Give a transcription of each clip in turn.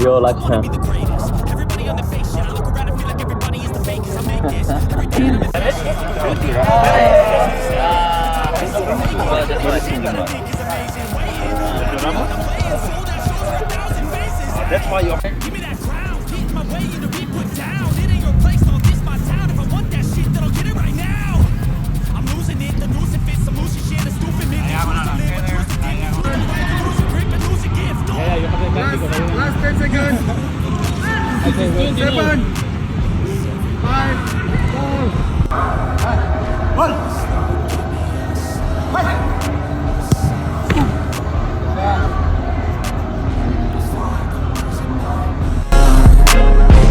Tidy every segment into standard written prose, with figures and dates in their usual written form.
Yo, Latihan. That's why you're Last 10 seconds. 7, 5, 4, 1.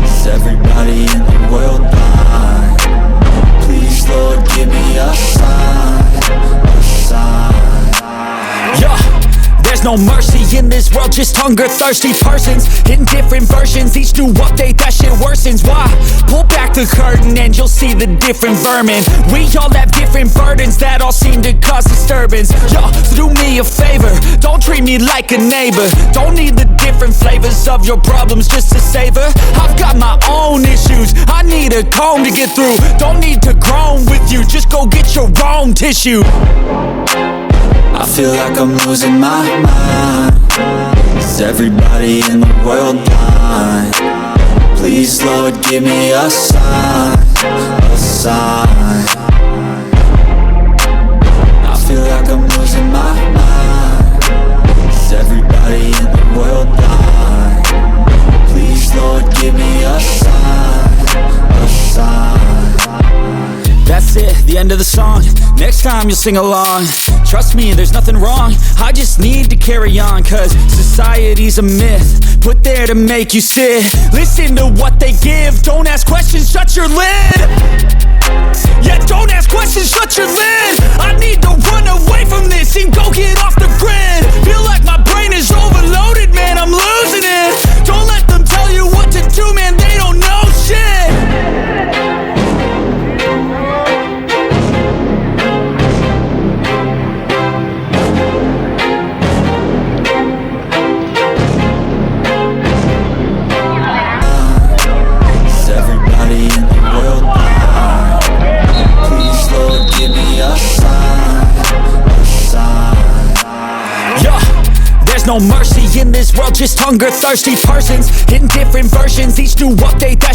Is everybody in the world blind? Please, Lord, give me a sign, a sign. Yeah. There's no mercy in this world, just hunger-thirsty persons in different versions, each new update, that shit worsens. Why? Pull back the curtain and you'll see the different vermin. We all have different burdens that all seem to cause disturbance. Yo, do me a favor, don't treat me like a neighbor. Don't need the different flavors of your problems just to savor. I've got my own issues, I need a comb to get through. Don't need to groan with you, just go get your own tissue. I feel like I'm losing my mind. Is everybody in the world blind? Please, Lord, give me a sign, a sign. I feel like I'm losing my mind. Is everybody in the world blind? Please, Lord, give me a sign, a sign. That's it, the end of the song. Next time you'll sing along. Trust me, there's nothing wrong. I just need to carry on, cause society's a myth put there to make you sit. Listen to what they give. Don't ask questions, shut your lid. Yeah, don't ask questions, shut your lid. I need to run away from this and go get off the grid. Feel like my brain is overloaded, man, I'm losing it. Don't let them tell you what to do, man, they don't know shit. No mercy in this world, just hunger-thirsty persons in different versions, each new update that